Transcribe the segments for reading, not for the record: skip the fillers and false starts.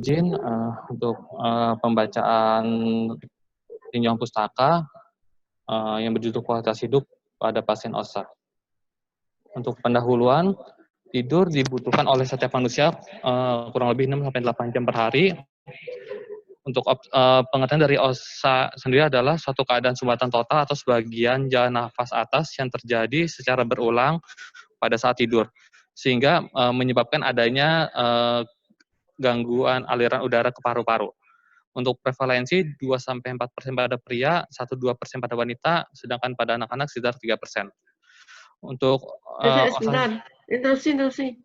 izin untuk pembacaan tinjauan pustaka yang berjudul kualitas hidup pada pasien OSA. Untuk pendahuluan, tidur dibutuhkan oleh setiap manusia kurang lebih 6-8 jam per hari. Untuk pengertian dari OSA sendiri adalah suatu keadaan sumbatan total atau sebagian jalan nafas atas yang terjadi secara berulang pada saat tidur, sehingga menyebabkan adanya gangguan aliran udara ke paru-paru. Untuk prevalensi 2-4% pada pria, 1-2% pada wanita, sedangkan pada anak-anak sekitar 3%. Untuk sebentar, interupsi.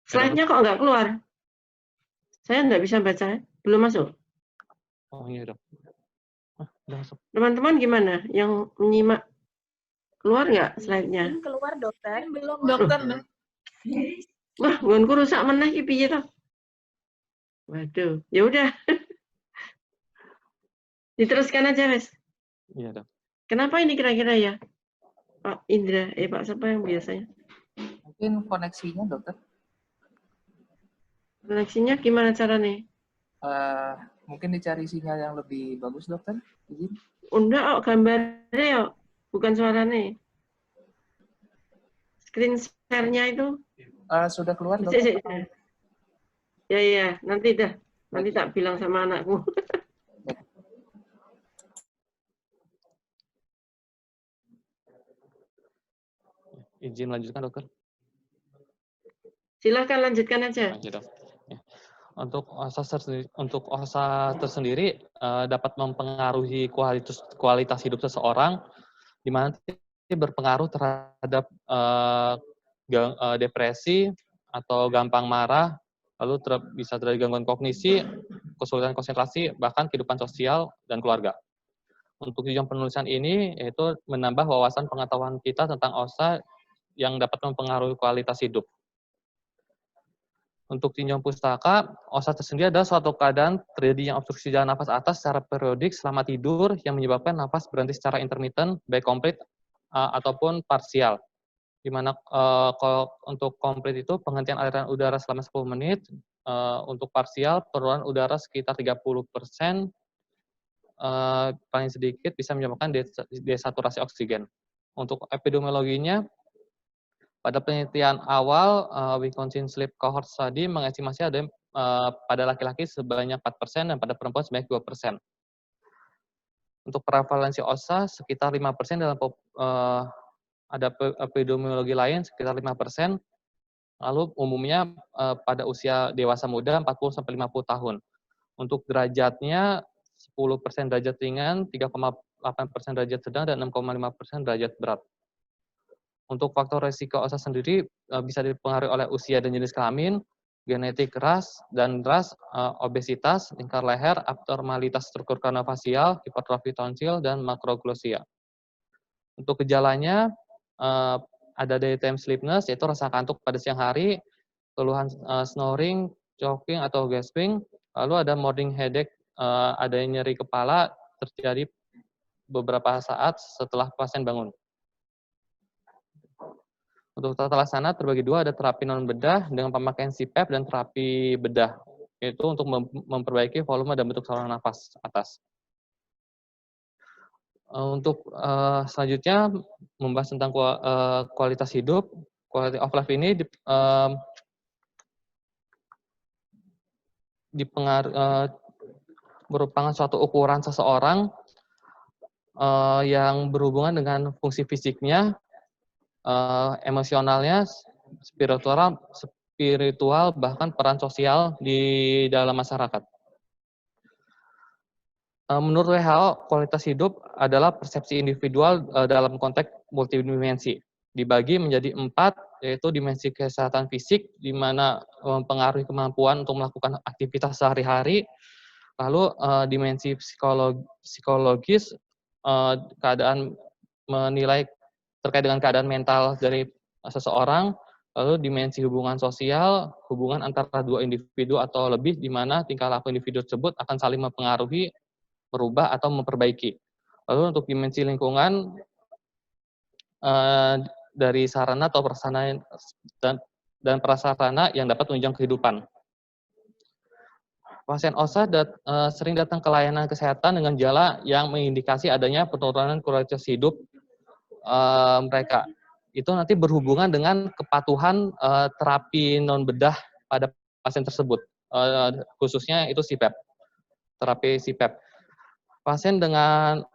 Slide-nya kok nggak keluar? Saya nggak bisa baca, belum masuk. Oh iya dok. Udah masuk. Teman-teman gimana? Yang menyimak keluar nggak slide-nya? Keluar dokter, belum dokter. Wah, ngonku rusak meneh iki piye to? Waduh, ya udah. Diteruskan aja, Wes. Iya dok. Kenapa ini kira-kira ya? Pak Indra, Pak siapa yang biasanya? Mungkin koneksinya dokter. Koneksinya gimana caranya? Mungkin dicari sinyal yang lebih bagus dokter. Izin. Enggak, gambarnya ya, bukan suaranya. Screen share-nya itu. Sudah keluar dokter? Ya, nanti dah. Nanti tak bilang sama anakku. Izin lanjutkan dokter. Silahkan lanjutkan aja. Oke, dok. Ya. Untuk OSA tersendiri dapat mempengaruhi kualitas hidup seseorang, di mana berpengaruh terhadap depresi atau gampang marah, lalu bisa terjadi gangguan kognisi, kesulitan konsentrasi, bahkan kehidupan sosial dan keluarga. Untuk tujuan penulisan ini yaitu menambah wawasan pengetahuan kita tentang OSA yang dapat mempengaruhi kualitas hidup. Untuk tinjauan pustaka, OSA tersendiri adalah suatu keadaan terjadinya obstruksi jalan nafas atas secara periodik selama tidur yang menyebabkan nafas berhenti secara intermittent, baik komplit ataupun parsial. Di mana kalau untuk komplit itu penghentian aliran udara selama 10 menit, untuk parsial penurunan udara sekitar 30%, paling sedikit bisa menyebabkan desaturasi oksigen. Untuk epidemiologinya, pada penelitian awal, Wisconsin Sleep Cohort Study mengestimasi ada pada laki-laki sebanyak 4% dan pada perempuan sebanyak 2%. Untuk prevalensi OSA sekitar 5% dalam ada epidemiologi lain sekitar 5%. Lalu umumnya pada usia dewasa muda 40-50 tahun. Untuk derajatnya 10% derajat ringan, 3,8% derajat sedang, dan 6,5% derajat berat. Untuk faktor resiko OSA sendiri bisa dipengaruhi oleh usia dan jenis kelamin, genetik ras, obesitas, lingkar leher, abnormalitas struktur kraniofacial, hipertrofi tonsil, dan makroglosia. Untuk gejalanya, ada daytime sleepiness, yaitu rasa kantuk pada siang hari, keluhan snoring, choking, atau gasping, lalu ada morning headache, ada nyeri kepala, terjadi beberapa saat setelah pasien bangun. Untuk tata laksana terbagi dua, ada terapi non-bedah dengan pemakaian CPAP dan terapi bedah, yaitu untuk memperbaiki volume dan bentuk saluran nafas atas. Untuk selanjutnya, membahas tentang kualitas hidup. Quality of life ini merupakan suatu ukuran seseorang yang berhubungan dengan fungsi fisiknya, emosionalnya, spiritual, bahkan peran sosial di dalam masyarakat. Menurut WHO, kualitas hidup adalah persepsi individual dalam konteks multidimensi. Dibagi menjadi 4, yaitu dimensi kesehatan fisik, di mana mempengaruhi kemampuan untuk melakukan aktivitas sehari-hari. Lalu dimensi psikologis, keadaan menilai terkait dengan keadaan mental dari seseorang. Lalu dimensi hubungan sosial, hubungan antara dua individu atau lebih, di mana tingkah laku individu tersebut akan saling mempengaruhi, merubah, atau memperbaiki. Lalu untuk dimensi lingkungan, dari sarana atau prasarana dan prasarana yang dapat menunjang kehidupan. Pasien OSA sering datang ke layanan kesehatan dengan gejala yang mengindikasi adanya penurunan kualitas hidup mereka. Itu nanti berhubungan dengan kepatuhan terapi non bedah pada pasien tersebut, khususnya itu CPAP, terapi CPAP. Pasien dengan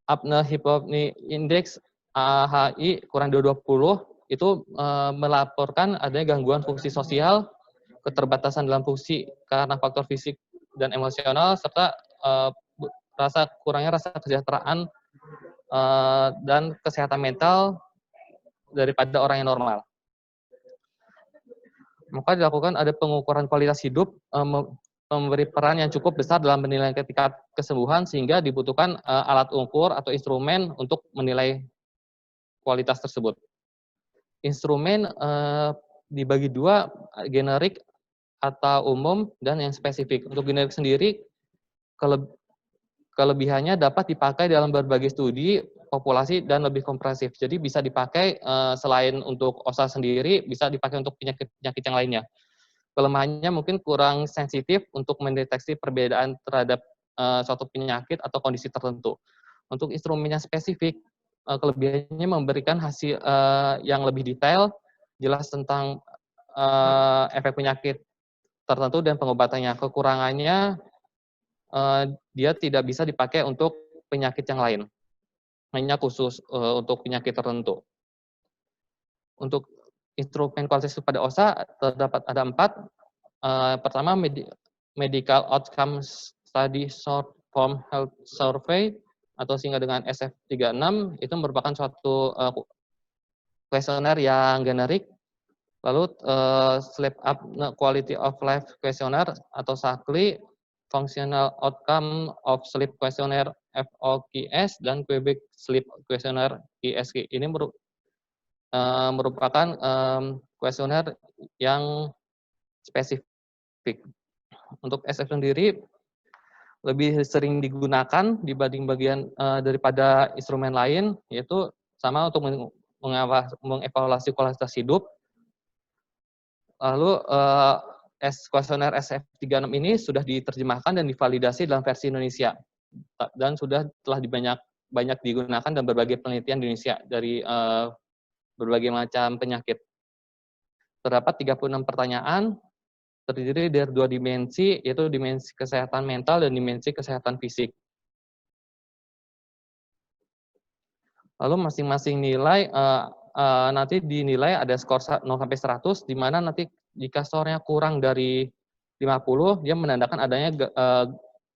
apnea hypopnea index AHI kurang dari 20 itu melaporkan adanya gangguan fungsi sosial, keterbatasan dalam fungsi karena faktor fisik dan emosional, serta kurangnya rasa kesejahteraan dan kesehatan mental daripada orang yang normal. Maka dilakukan ada pengukuran kualitas hidup, memberi peran yang cukup besar dalam menilai tingkat kesembuhan, sehingga dibutuhkan alat ukur atau instrumen untuk menilai kualitas tersebut. Instrumen dibagi dua, generik atau umum dan yang spesifik. Untuk generik sendiri, kelebihannya dapat dipakai dalam berbagai studi populasi dan lebih komprehensif. Jadi bisa dipakai selain untuk OSA sendiri, bisa dipakai untuk penyakit-penyakit yang lainnya. Kelemahannya mungkin kurang sensitif untuk mendeteksi perbedaan terhadap suatu penyakit atau kondisi tertentu. Untuk instrumen yang spesifik, kelebihannya memberikan hasil yang lebih detail, jelas tentang efek penyakit tertentu dan pengobatannya. Kekurangannya, dia tidak bisa dipakai untuk penyakit yang lain, hanya khusus untuk penyakit tertentu. Untuk instrumen kualitas pada OSA terdapat ada 4. Pertama, Medical Outcome Study Short Form Health Survey atau singkat dengan SF36, itu merupakan suatu kuesioner yang generik. Lalu Sleep Apnea Quality of Life Questionnaire atau SAQLI, Functional Outcome of Sleep Questionnaire FOQS, dan Quebec Sleep Questionnaire QSQ. Ini merupakan kuesioner yang spesifik. Untuk SF sendiri lebih sering digunakan dibanding bagian daripada instrumen lain, yaitu sama untuk mengevaluasi kualitas hidup. Lalu kuesioner SF36 ini sudah diterjemahkan dan divalidasi dalam versi Indonesia dan telah banyak digunakan dalam berbagai penelitian di Indonesia dari berbagai macam penyakit. Terdapat 36 pertanyaan, terdiri dari 2 dimensi, yaitu dimensi kesehatan mental dan dimensi kesehatan fisik. Lalu masing-masing nilai nanti dinilai ada skor 0 sampai 100, di mana nanti jika skornya kurang dari 50, dia menandakan adanya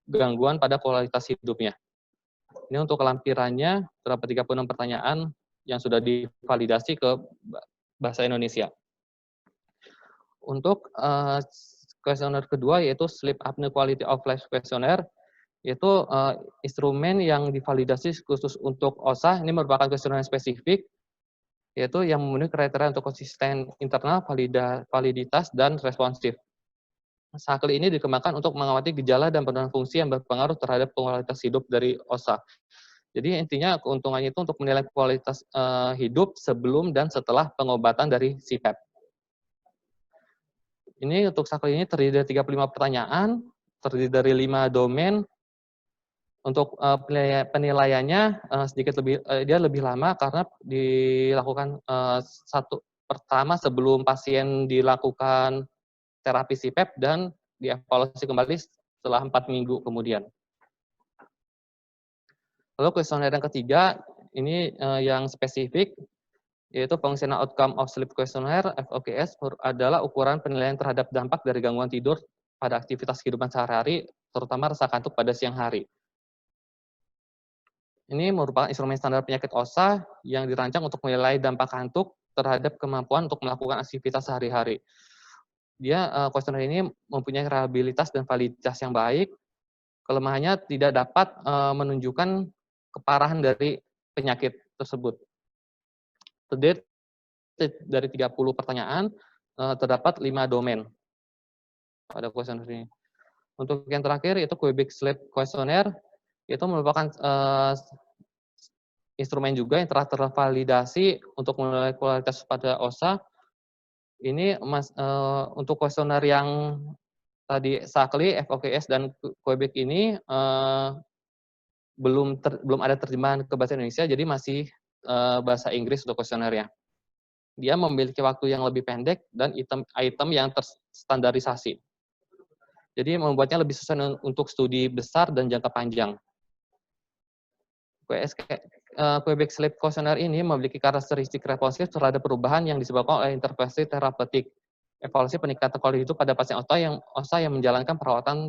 gangguan pada kualitas hidupnya. Ini untuk kelampirannya, terdapat 36 pertanyaan yang sudah divalidasi ke bahasa Indonesia. Untuk kuesioner kedua, yaitu Sleep Apnea Quality of Life Questionnaire, yaitu instrumen yang divalidasi khusus untuk OSA. Ini merupakan kuesioner spesifik, yaitu yang memenuhi kriteria untuk konsisten internal, validitas, dan responsif. SAQLI ini dikembangkan untuk mengamati gejala dan penurunan fungsi yang berpengaruh terhadap kualitas hidup dari OSA. Jadi intinya keuntungannya itu untuk menilai kualitas hidup sebelum dan setelah pengobatan dari CPAP. Ini untuk SAQLI ini terdiri dari 35 pertanyaan, terdiri dari 5 domain. Untuk penilaiannya sedikit dia lebih lama karena dilakukan pertama sebelum pasien dilakukan terapi CPAP dan dievaluasi kembali setelah 4 minggu kemudian. Lalu kuesioner yang ketiga, ini yang spesifik, yaitu Functional Outcome of Sleep Questionnaire FOQS, adalah ukuran penilaian terhadap dampak dari gangguan tidur pada aktivitas kehidupan sehari-hari, terutama rasa kantuk pada siang hari. Ini merupakan instrumen standar penyakit OSA yang dirancang untuk menilai dampak kantuk terhadap kemampuan untuk melakukan aktivitas sehari-hari. Kuesioner ini mempunyai reliabilitas dan validitas yang baik. Kelemahannya tidak dapat menunjukkan keparahan dari penyakit tersebut. Terdiri dari 30 pertanyaan, terdapat 5 domain pada kuesioner ini. Untuk yang terakhir, yaitu Quebec Sleep Questionnaire, itu merupakan instrumen juga yang telah tervalidasi untuk menilai kualitas pada OSA. Ini untuk kuesioner yang tadi Sakli, FOKS, dan Quebec ini belum ada terjemahan ke bahasa Indonesia, jadi masih bahasa Inggris untuk kuesionernya. Dia memiliki waktu yang lebih pendek dan item yang terstandarisasi. Jadi membuatnya lebih sesuai untuk studi besar dan jangka panjang. Quebec Sleep Questionnaire ini memiliki karakteristik responsif terhadap perubahan yang disebabkan oleh intervensi terapeutik. Evaluasi peningkatan kualitas hidup pada pasien OSA yang menjalankan perawatan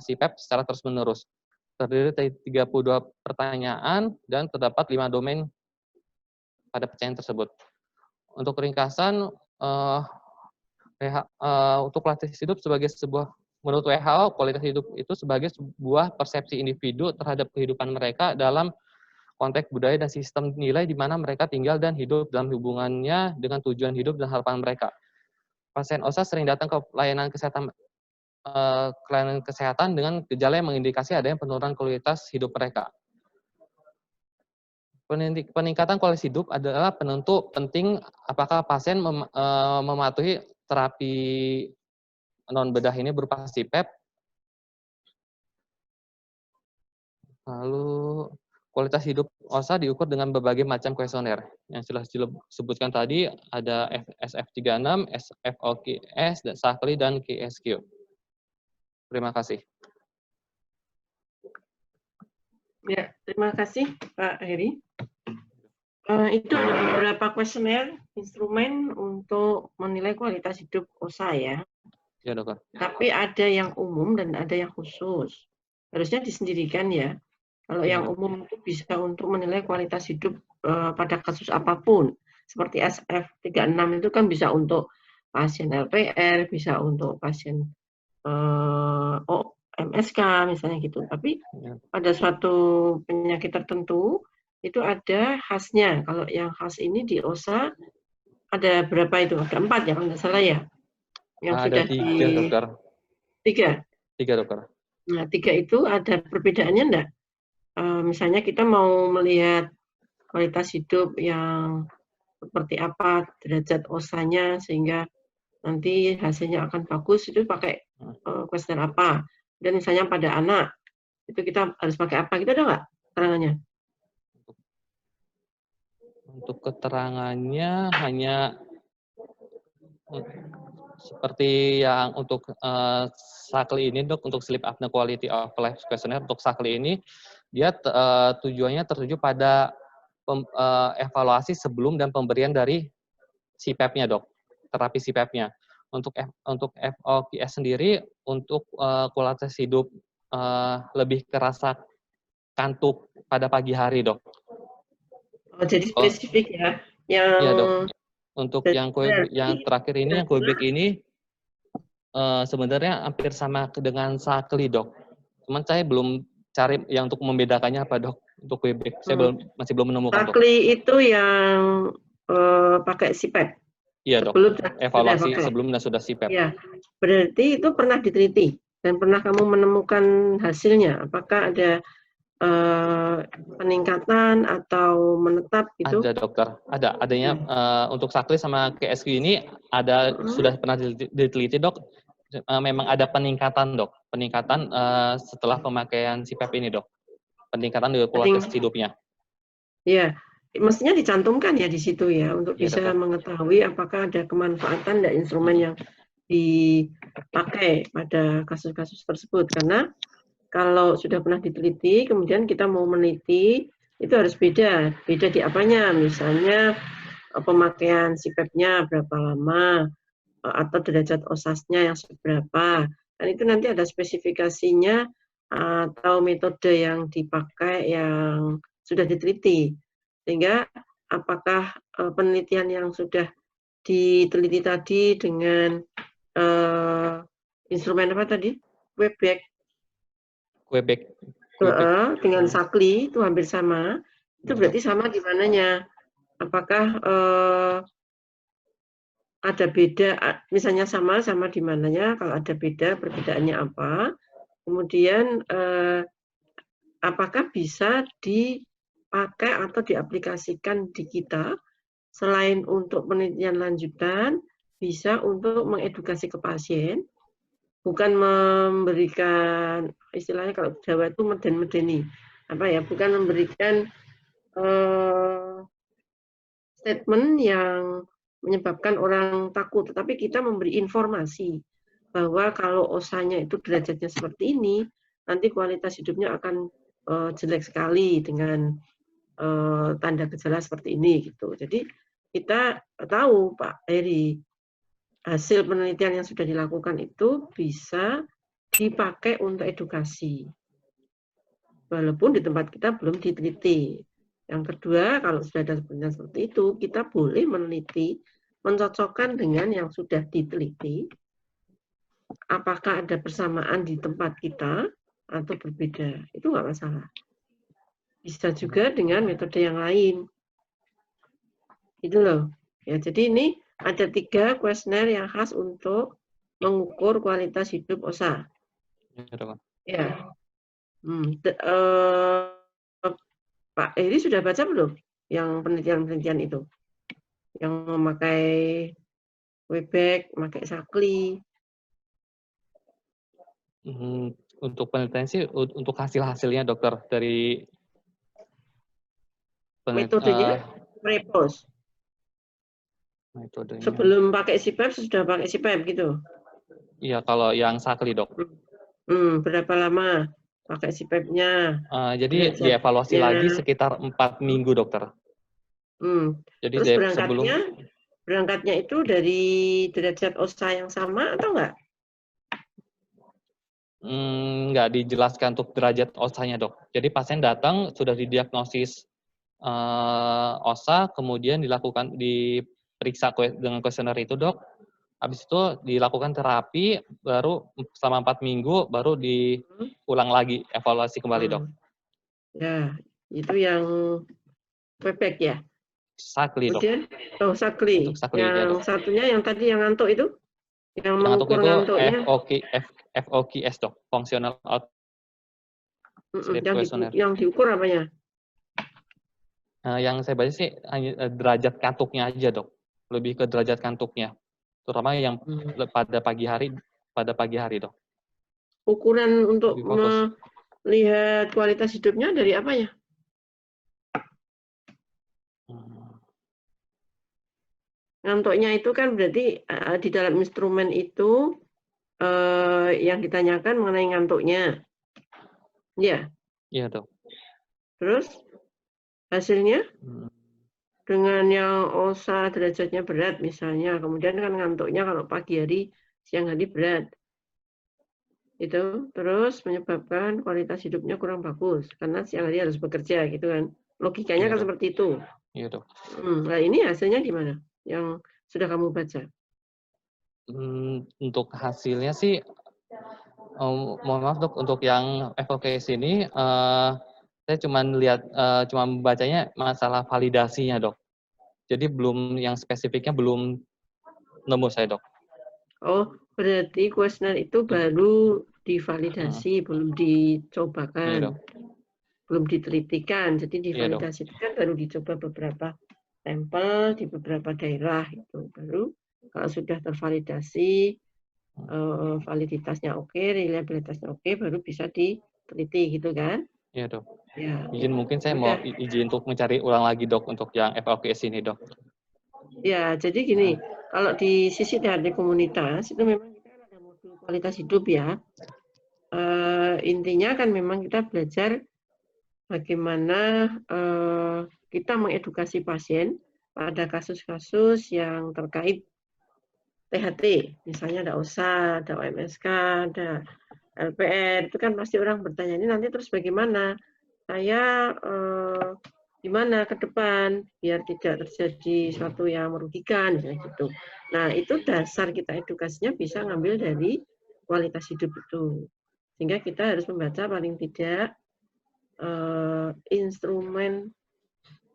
CPAP secara terus-menerus. Terdiri dari 32 pertanyaan dan terdapat 5 domain pada pertanyaan tersebut. Untuk ringkasan, untuk kualitas hidup menurut WHO, kualitas hidup itu sebagai sebuah persepsi individu terhadap kehidupan mereka dalam konteks budaya dan sistem nilai di mana mereka tinggal dan hidup dalam hubungannya dengan tujuan hidup dan harapan mereka. Pasien OSA sering datang ke layanan kesehatan dengan gejala yang mengindikasi adanya penurunan kualitas hidup mereka. Peningkatan kualitas hidup adalah penentu penting apakah pasien mematuhi terapi non-bedah ini berupa CPAP. Lalu kualitas hidup OSA diukur dengan berbagai macam kuesioner. Yang sudah disebutkan tadi ada SF36, FOKS, Sakli, dan KSQ. Terima kasih. Ya, terima kasih Pak Heri. Itu ada beberapa kuesioner instrumen untuk menilai kualitas hidup OSA ya. Ya, dokter. Tapi ada yang umum dan ada yang khusus. Harusnya disendirikan ya. Kalau yang umum itu bisa untuk menilai kualitas hidup pada kasus apapun. Seperti SF36 itu kan bisa untuk pasien LPR, bisa untuk pasien MSK misalnya gitu. Tapi pada suatu penyakit tertentu itu ada khasnya. Kalau yang khas ini di OSA ada berapa itu? Ada 4 ya kalau nggak salah ya. Yang ada sudah 3, dokter. 3? 3, dokter. Nah, 3 itu ada perbedaannya enggak? Misalnya kita mau melihat kualitas hidup yang seperti apa, derajat OSA-nya, sehingga nanti hasilnya akan bagus, itu pakai kuesioner apa. Dan misalnya pada anak, itu kita harus pakai apa? Kita ada nggak keterangannya? Untuk keterangannya hanya seperti yang untuk Sakli ini, dok, untuk Sleep Apnea Quality of Life Questionnaire, untuk Sakli ini, dia tujuannya tertuju pada evaluasi sebelum dan pemberian dari CPAP-nya, dok, terapi CPAP-nya. Untuk FOKS sendiri, untuk kualitas hidup lebih kerasa kantuk pada pagi hari, dok. Oh, jadi spesifik ya. Yang ya, dok. Untuk yang terakhir ini, yang Quebec ini, sebenarnya hampir sama dengan Sakli, dok. Cuman saya belum cari yang untuk membedakannya apa, dok. Untuk Quebec, saya masih belum menemukan, dok. Sakli itu yang pakai CPAP? Iya, dok. Evaluasi sebelum dan sudah CPAP. Ya, berarti itu pernah diteliti dan pernah kamu menemukan hasilnya. Apakah ada peningkatan atau menetap gitu? Ada, dokter. Adanya untuk Sakli sama KSQ ini ada sudah pernah diteliti, dok. Memang ada peningkatan, dok. Peningkatan setelah pemakaian CPAP ini, dok. Peningkatan di kualitas hidupnya. Ya, mestinya dicantumkan ya di situ ya untuk ya, bisa dokter. Mengetahui apakah ada kemanfaatan dari instrumen yang dipakai pada kasus-kasus tersebut. Karena kalau sudah pernah diteliti, kemudian kita mau meneliti, itu harus beda. Beda di apanya? Misalnya pemakaian CPAP-nya berapa lama, atau derajat OSAS-nya yang seberapa. Dan itu nanti ada spesifikasinya atau metode yang dipakai yang sudah diteliti. Sehingga apakah penelitian yang sudah diteliti tadi dengan instrumen apa tadi? Quebec. Dengan Sakli itu hampir sama. Itu berarti sama di mananya? Apakah ada beda? Misalnya sama di mananya? Kalau ada beda, perbedaannya apa? Kemudian apakah bisa dipakai atau diaplikasikan di kita selain untuk penelitian lanjutan, bisa untuk mengedukasi ke pasien bukan memberikan, istilahnya kalau Jawa itu meden-medeni, apa ya, bukan memberikan statement yang menyebabkan orang takut, tetapi kita memberi informasi bahwa kalau osanya itu derajatnya seperti ini, nanti kualitas hidupnya akan jelek sekali dengan tanda gejala seperti ini gitu. Jadi kita tahu Pak Heri, hasil penelitian yang sudah dilakukan itu bisa dipakai untuk edukasi. Walaupun di tempat kita belum diteliti. Yang kedua, kalau sudah ada penelitian seperti itu, kita boleh meneliti, mencocokkan dengan yang sudah diteliti, apakah ada persamaan di tempat kita atau berbeda. Itu nggak masalah. Bisa juga dengan metode yang lain. Itu loh. Ya, jadi ini ada 3 kuesioner yang khas untuk mengukur kualitas hidup OSA. Ya. Pak Heri sudah baca belum yang penelitian-penelitian itu? Yang memakai Webex, memakai Sakli. Untuk penelitian sih, untuk hasil-hasilnya dokter dari metodenya pre-post. Metodenya. Sebelum pakai CPAP, sudah pakai CPAP gitu? Iya, kalau yang Sakli dok. Berapa lama pakai CPAP-nya? Jadi dievaluasi lagi sekitar 4 minggu dokter. Jadi Terus berangkatnya itu dari derajat OSA yang sama atau enggak? Nggak dijelaskan untuk derajat OSA-nya dok. Jadi pasien datang sudah didiagnosis OSA, kemudian diperiksa dengan kuesioner itu dok. Habis itu dilakukan terapi, baru selama 4 minggu baru diulang lagi evaluasi kembali dok. Ya, itu yang Webex ya? Sakli dok. Kemudian, Sakli. Sakli yang ya, dok. satunya yang tadi yang ngantuk itu? Yang mengukur itu ngantuknya? FOQS dok, Functional Outcome Questionnaire. Yang diukur apanya? Yang saya baca sih hanya derajat kantuknya aja dok, lebih ke derajat kantuknya, terutama yang pada pagi hari dok. Ukuran untuk melihat kualitas hidupnya dari apa ya? Ngantuknya itu kan berarti di dalam instrumen itu yang ditanyakan mengenai ngantuknya. Ya. Iya dok. Terus hasilnya dengan yang OSA derajatnya berat misalnya, kemudian kan ngantuknya kalau pagi hari, siang hari berat. Itu terus menyebabkan kualitas hidupnya kurang bagus karena siang hari harus bekerja gitu kan. Logikanya kan seperti itu. Iya dok. Nah ini hasilnya gimana? Yang sudah kamu baca? Untuk hasilnya sih, mohon maaf dok, untuk yang FOKS ini saya cuma bacanya masalah validasinya dok. Jadi belum yang spesifiknya belum nemu saya dok. Oh, berarti kuesioner itu baru divalidasi, belum dicobakan, belum ditelitikan. Jadi divalidasi itu kan baru dicoba beberapa sampel di beberapa daerah itu. Baru kalau sudah tervalidasi, validitasnya oke, reliabilitasnya oke, baru bisa diteliti gitu kan? Iya dok. Ya. Izin mungkin saya mau izin untuk mencari ulang lagi dok untuk yang FOKS ini dok. Ya, jadi gini, kalau di sisi dari komunitas itu memang kita ada modul kualitas hidup ya. Intinya kan memang kita belajar bagaimana kita mengedukasi pasien pada kasus-kasus yang terkait THT, misalnya ada OSA, ada OMSK, ada LPR, itu kan pasti orang bertanya, ini nanti terus bagaimana? Saya gimana ke depan biar tidak terjadi sesuatu yang merugikan, misalnya gitu. Nah, itu dasar kita edukasinya bisa ngambil dari kualitas hidup itu. Sehingga kita harus membaca paling tidak instrumen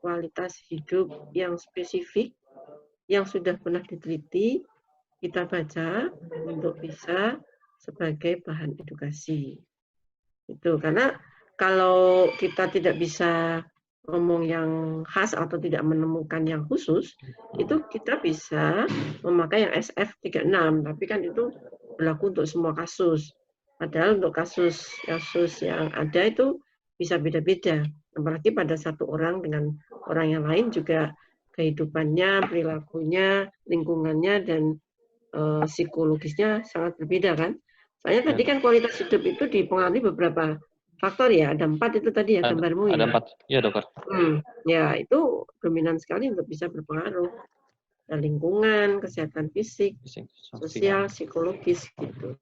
kualitas hidup yang spesifik, yang sudah pernah diteliti, kita baca untuk bisa sebagai bahan edukasi. Itu karena kalau kita tidak bisa ngomong yang khas atau tidak menemukan yang khusus, itu kita bisa memakai yang SF36, tapi kan itu berlaku untuk semua kasus. Padahal untuk kasus yang ada itu bisa beda-beda. Apalagi pada satu orang dengan orang yang lain juga kehidupannya, perilakunya, lingkungannya, dan psikologisnya sangat berbeda kan. Soalnya tadi kan kualitas hidup itu dipengaruhi beberapa faktor ya. Ada 4 itu tadi ya gambarmu Ada ya. 4, ya dokter. Ya itu dominan sekali untuk bisa berpengaruh. Ada lingkungan, kesehatan fisik, sosial, psikologis gitu.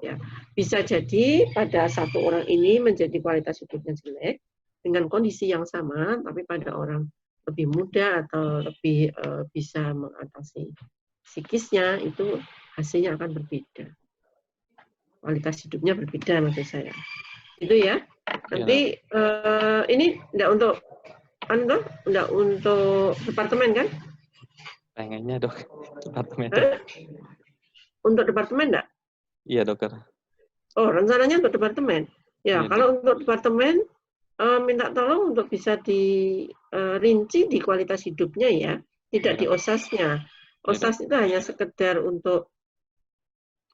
Ya, bisa jadi pada satu orang ini menjadi kualitas hidupnya jelek dengan kondisi yang sama, tapi pada orang lebih muda atau lebih bisa mengatasi psikisnya itu hasilnya akan berbeda. Kualitas hidupnya berbeda maksud saya. Itu ya. Nanti ini enggak untuk departemen kan? Pengennya dok, departemen. Untuk departemen enggak? Iya dokter. Oh, rencananya untuk departemen. Ya, kalau untuk departemen, minta tolong untuk bisa dirinci di kualitas hidupnya ya, tidak di OSAS-nya. OSAS itu hanya sekedar untuk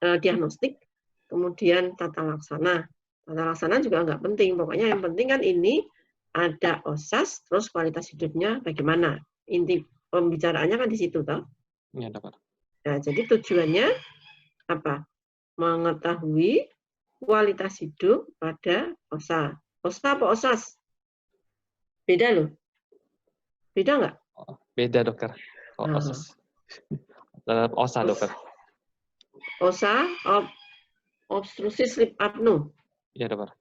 diagnostik, kemudian tata laksana. Tata laksana juga nggak penting, pokoknya yang penting kan ini ada OSAS, terus kualitas hidupnya bagaimana. Inti pembicaraannya kan di situ, toh. Iya dokter. Nah, jadi tujuannya apa? Mengetahui kualitas hidup pada OSA. OSA apa OSAS? Beda loh. Beda nggak? Beda dokter. Kalau OSAS. Tetap OSA dokter. OSA, obstruksi sleep apnea. Iya dokter.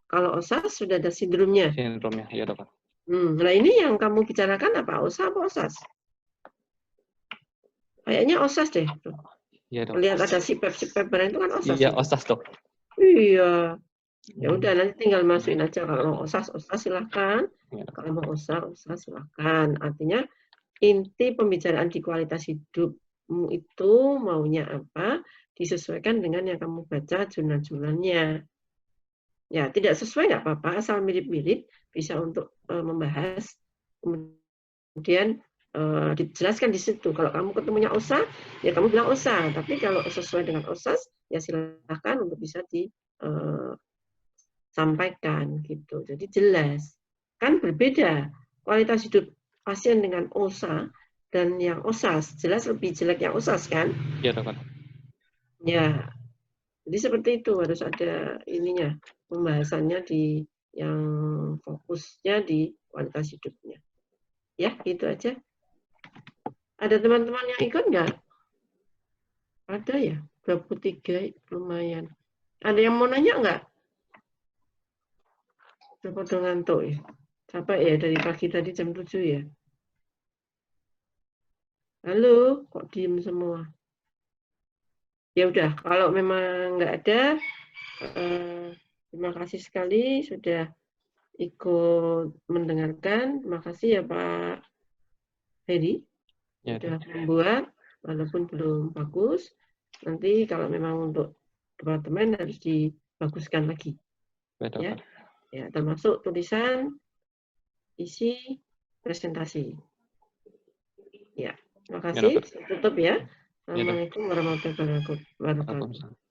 Kalau OSAS sudah ada sindromnya. Sindromnya, iya dokter. Nah ini yang kamu bicarakan apa? OSA apa OSAS? Kayaknya OSAS deh. Iya dok. Lihat ada sipep-sipep itu kan OSAS. Iya OSAS dok. Iya. Ya udah nanti tinggal masukin aja kalau OSAS silahkan. Kalau mau OSAS silahkan. Artinya inti pembicaraan di kualitas hidupmu itu maunya apa disesuaikan dengan yang kamu baca jurnal-jurnalnya. Ya tidak sesuai nggak apa-apa asal mirip-mirip bisa untuk membahas kemudian dijelaskan di situ. Kalau kamu ketemunya OSA, ya kamu bilang OSA. Tapi kalau sesuai dengan OSAS, ya silahkan untuk bisa disampaikan gitu. Jadi jelas. Kan berbeda kualitas hidup pasien dengan OSA dan yang OSAS. Jelas lebih jelek yang OSAS kan? Iya dokter. Ya. Jadi seperti itu harus ada ininya pembahasannya di yang fokusnya di kualitas hidupnya. Ya, gitu aja. Ada teman-teman yang ikut nggak? Ada ya, 23 lumayan. Ada yang mau nanya nggak? Coba dong ngantuk ya. Capek ya dari pagi tadi jam 7 ya. Halo, kok diem semua? Ya udah, kalau memang nggak ada, terima kasih sekali sudah ikut mendengarkan. Terima kasih ya Pak Hedi. Sudah membuat, walaupun belum bagus. Nanti kalau memang untuk departemen harus dibaguskan lagi. Ya, ya, termasuk tulisan, isi, presentasi. Ya, terima kasih. Tutup ya. Assalamualaikum warahmatullahi wabarakatuh.